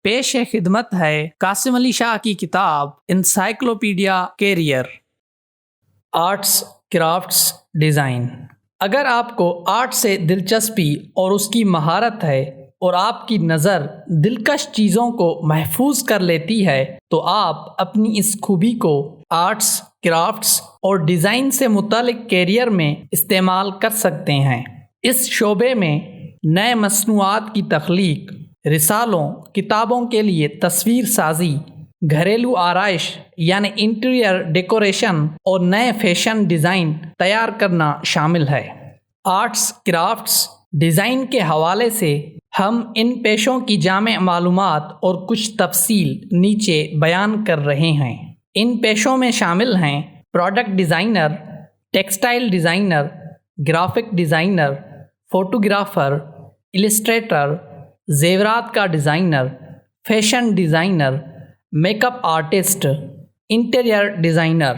پیش خدمت ہے قاسم علی شاہ کی کتاب encyclopedia career, arts, crafts, design. اگر آپ کو آرٹ سے دلچسپی اور اس کی مہارت ہے اور آپ کی نظر دلکش چیزوں کو محفوظ کر لیتی ہے تو آپ اپنی اس خوبی کو آرٹس، کرافٹس اور ڈیزائن سے متعلق کیریئر میں استعمال کر سکتے ہیں۔ اس شعبے میں نئے مصنوعات کی تخلیق، رسالوں، کتابوں کے لیے تصویر سازی، گھریلو آرائش یعنی انٹیریئر ڈیکوریشن اور نئے فیشن ڈیزائن تیار کرنا شامل ہے۔ آرٹس، کرافٹس، ڈیزائن کے حوالے سے ہم ان پیشوں کی جامع معلومات اور کچھ تفصیل نیچے بیان کر رہے ہیں۔ ان پیشوں میں شامل ہیں product designer, textile designer, graphic designer, photographer, illustrator, زیورات کا designer, fashion designer, make up artist, interior designer.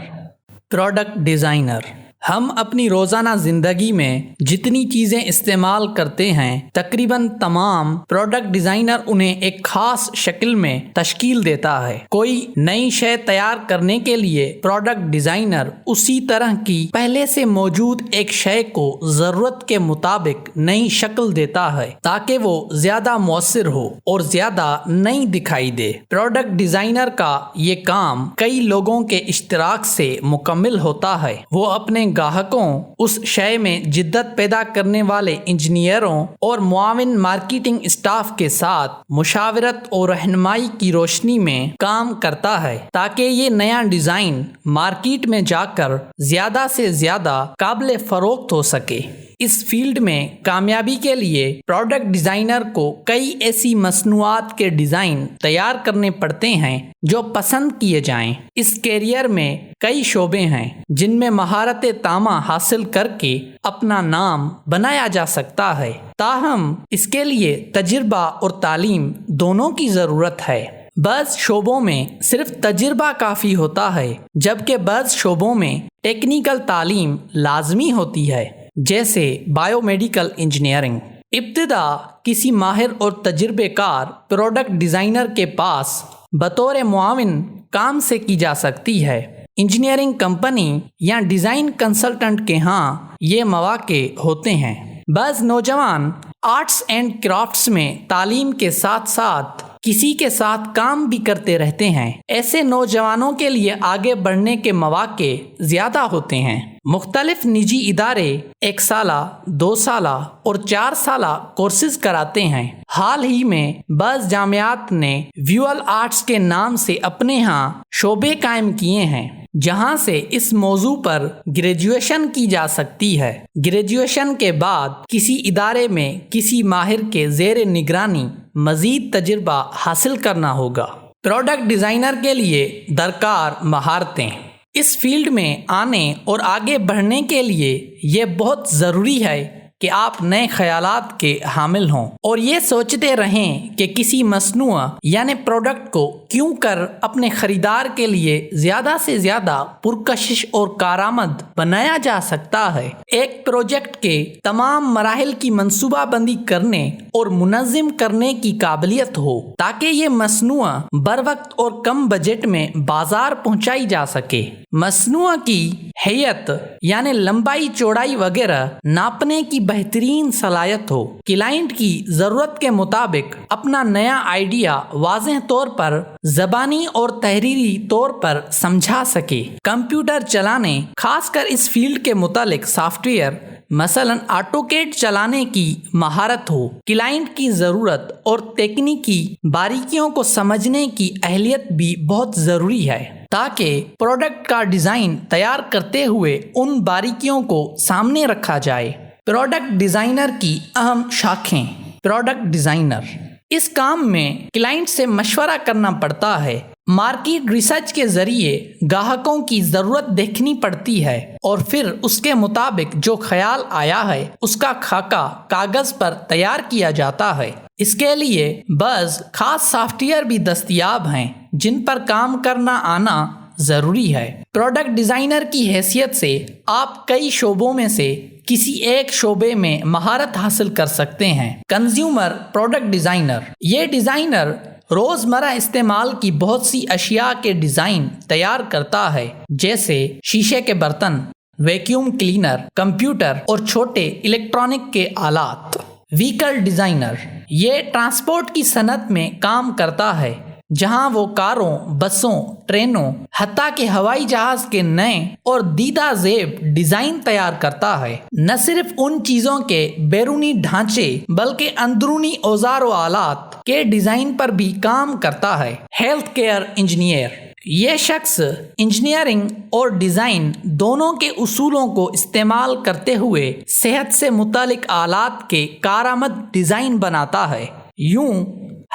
Product designer ہم اپنی روزانہ زندگی میں جتنی چیزیں استعمال کرتے ہیں تقریباً تمام پروڈکٹ ڈیزائنر انہیں ایک خاص شکل میں تشکیل دیتا ہے۔ کوئی نئی شے تیار کرنے کے لیے پروڈکٹ ڈیزائنر اسی طرح کی پہلے سے موجود ایک شے کو ضرورت کے مطابق نئی شکل دیتا ہے تاکہ وہ زیادہ مؤثر ہو اور زیادہ نئی دکھائی دے۔ پروڈکٹ ڈیزائنر کا یہ کام کئی لوگوں کے اشتراک سے مکمل ہوتا ہے۔ وہ اپنے گاہکوں، اس شے میں جدت پیدا کرنے والے انجینئروں اور معاون مارکیٹنگ اسٹاف کے ساتھ مشاورت اور رہنمائی کی روشنی میں کام کرتا ہے تاکہ یہ نیا ڈیزائن مارکیٹ میں جا کر زیادہ سے زیادہ قابل فروخت ہو سکے۔ اس فیلڈ میں کامیابی کے لیے پروڈکٹ ڈیزائنر کو کئی ایسی مصنوعات کے ڈیزائن تیار کرنے پڑتے ہیں جو پسند کیے جائیں۔ اس کیریئر میں کئی شعبے ہیں جن میں مہارت تامہ حاصل کر کے اپنا نام بنایا جا سکتا ہے، تاہم اس کے لیے تجربہ اور تعلیم دونوں کی ضرورت ہے۔ بعض شعبوں میں صرف تجربہ کافی ہوتا ہے جبکہ بعض شعبوں میں ٹیکنیکل تعلیم لازمی ہوتی ہے، جیسے بایو میڈیکل انجینئرنگ۔ ابتدا کسی ماہر اور تجربے کار پروڈکٹ ڈیزائنر کے پاس بطور معاون کام سے کی جا سکتی ہے۔ انجینئرنگ کمپنی یا ڈیزائن کنسلٹنٹ کے ہاں یہ مواقع ہوتے ہیں۔ بعض نوجوان آرٹس اینڈ کرافٹس میں تعلیم کے ساتھ ساتھ کسی کے ساتھ کام بھی کرتے رہتے ہیں۔ ایسے نوجوانوں کے لیے آگے بڑھنے کے مواقع زیادہ ہوتے ہیں۔ مختلف نجی ادارے 1 سالہ، 2 سالہ اور 4 سالہ کورسز کراتے ہیں۔ حال ہی میں بعض جامعات نے ویژول آرٹس کے نام سے اپنے ہاں شعبے قائم کیے ہیں جہاں سے اس موضوع پر گریجویشن کی جا سکتی ہے۔ گریجویشن کے بعد کسی ادارے میں کسی ماہر کے زیر نگرانی مزید تجربہ حاصل کرنا ہوگا۔ پروڈکٹ ڈیزائنر کے لیے درکار مہارتیں۔ اس فیلڈ میں آنے اور آگے بڑھنے کے لیے یہ بہت ضروری ہے کہ آپ نئے خیالات کے حامل ہوں اور یہ سوچتے رہیں کہ کسی مصنوع یعنی پروڈکٹ کو کیوں کر اپنے خریدار کے لیے زیادہ سے زیادہ پرکشش اور کارآمد بنایا جا سکتا ہے۔ ایک پروجیکٹ کے تمام مراحل کی منصوبہ بندی کرنے اور منظم کرنے کی قابلیت ہو تاکہ یہ مصنوع بروقت اور کم بجٹ میں بازار پہنچائی جا سکے۔ مصنوع کی ہیئت یعنی لمبائی، چوڑائی وغیرہ ناپنے کی بہترین صلاحیت ہو۔ کلائنٹ کی ضرورت کے مطابق اپنا نیا آئیڈیا واضح طور پر زبانی اور تحریری طور پر سمجھا سکے۔ کمپیوٹر چلانے، خاص کر اس فیلڈ کے متعلق سافٹ ویئر مثلاً آٹوکیڈ چلانے کی مہارت ہو۔ کلائنٹ کی ضرورت اور تکنیکی باریکیوں کو سمجھنے کی اہلیت بھی بہت ضروری ہے تاکہ پروڈکٹ کا ڈیزائن تیار کرتے ہوئے ان باریکیوں کو سامنے رکھا جائے۔ پروڈکٹ ڈیزائنر کی اہم شاخیں۔ پروڈکٹ ڈیزائنر اس کام میں کلائنٹ سے مشورہ کرنا پڑتا ہے، مارکیٹ ریسرچ کے ذریعے گاہکوں کی ضرورت دیکھنی پڑتی ہے اور پھر اس کے مطابق جو خیال آیا ہے اس کا خاکہ کاغذ پر تیار کیا جاتا ہے۔ اس کے لیے بعض خاص سافٹ ویئر بھی دستیاب ہیں جن پر کام کرنا آنا ضروری ہے۔ پروڈکٹ ڈیزائنر کی حیثیت سے آپ کئی شعبوں میں سے کسی ایک شعبے میں مہارت حاصل کر سکتے ہیں۔ کنزیومر پروڈکٹ ڈیزائنر یہ ڈیزائنر روزمرہ استعمال کی بہت سی اشیاء کے ڈیزائن تیار کرتا ہے، جیسے شیشے کے برتن، ویکیوم کلینر، کمپیوٹر اور چھوٹے الیکٹرانک کے آلات۔ وہیکل ڈیزائنر یہ ٹرانسپورٹ کی صنعت میں کام کرتا ہے، جہاں وہ کاروں، بسوں، ٹرینوں، حتیٰ کہ ہوائی جہاز کے نئے اور دیدہ زیب ڈیزائن تیار کرتا ہے۔ نہ صرف ان چیزوں کے بیرونی ڈھانچے بلکہ اندرونی اوزار و آلات کے ڈیزائن پر بھی کام کرتا ہے۔ ہیلتھ کیئر انجینئر یہ شخص انجینئرنگ اور ڈیزائن دونوں کے اصولوں کو استعمال کرتے ہوئے صحت سے متعلق آلات کے کارآمد ڈیزائن بناتا ہے۔ یوں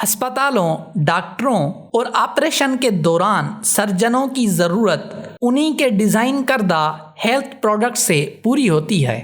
ہسپتالوں، ڈاکٹروں اور آپریشن کے دوران سرجنوں کی ضرورت انہی کے ڈیزائن کردہ ہیلتھ پروڈکٹ سے پوری ہوتی ہے۔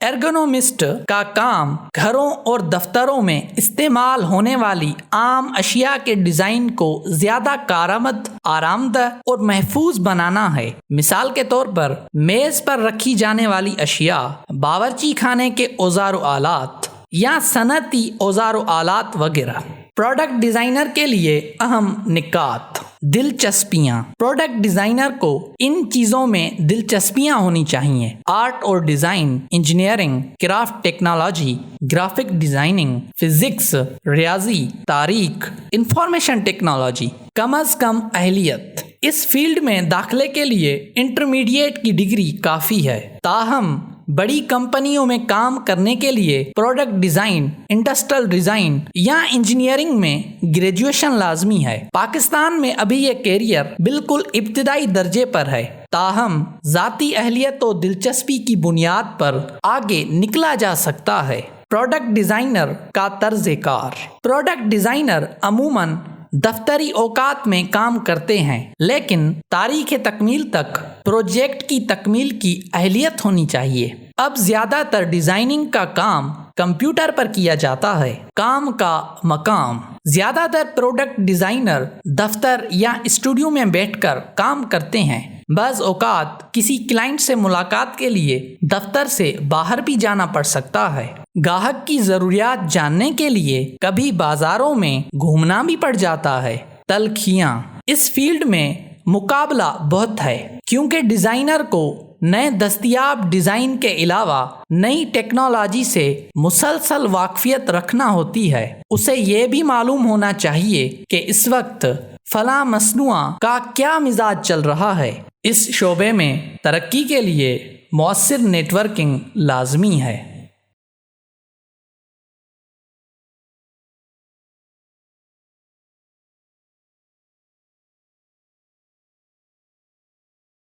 ایرگونومسٹ کا کام گھروں اور دفتروں میں استعمال ہونے والی عام اشیاء کے ڈیزائن کو زیادہ کارآمد، آرام دہ اور محفوظ بنانا ہے۔ مثال کے طور پر میز پر رکھی جانے والی اشیاء، باورچی خانے کے اوزار و آلات یا صنعتی اوزار و آلات وغیرہ۔ پروڈکٹ ڈیزائنر کے لیے اہم نکات۔ دلچسپیاں۔ پروڈکٹ ڈیزائنر کو ان چیزوں میں دلچسپیاں ہونی چاہیے: آرٹ اور design, engineering, craft technology, graphic designing, physics, ریاضی، تاریخ، انفارمیشن ٹیکنالوجی۔ کم از کم اہلیت۔ اس فیلڈ میں داخلے کے لیے انٹرمیڈیٹ کی ڈگری کافی ہے، تاہم بڑی کمپنیوں میں کام کرنے کے لیے پروڈکٹ ڈیزائن، انڈسٹریل ڈیزائن یا انجینئرنگ میں گریجویشن لازمی ہے۔ پاکستان میں ابھی یہ کیریئر بالکل ابتدائی درجے پر ہے، تاہم ذاتی اہلیت و دلچسپی کی بنیاد پر آگے نکلا جا سکتا ہے۔ پروڈکٹ ڈیزائنر کا طرز کار۔ پروڈکٹ ڈیزائنر عموماً دفتری اوقات میں کام کرتے ہیں، لیکن تاریخ تکمیل تک پروجیکٹ کی تکمیل کی اہلیت ہونی چاہیے۔ اب زیادہ تر ڈیزائننگ کا کام کمپیوٹر پر کیا جاتا ہے۔ کام کا مقام۔ زیادہ تر پروڈکٹ ڈیزائنر دفتر یا اسٹوڈیو میں بیٹھ کر کام کرتے ہیں۔ بعض اوقات کسی کلائنٹ سے ملاقات کے لیے دفتر سے باہر بھی جانا پڑ سکتا ہے۔ گاہک کی ضروریات جاننے کے لیے کبھی بازاروں میں گھومنا بھی پڑ جاتا ہے۔ تلخیاں۔ اس فیلڈ میں مقابلہ بہت ہے، کیونکہ ڈیزائنر کو نئے دستیاب ڈیزائن کے علاوہ نئی ٹیکنالوجی سے مسلسل واقفیت رکھنا ہوتی ہے۔ اسے یہ بھی معلوم ہونا چاہیے کہ اس وقت فلاں مصنوعہ کا کیا مزاج چل رہا ہے۔ اس شعبے میں ترقی کے لیے مؤثر نیٹ ورکنگ لازمی ہے۔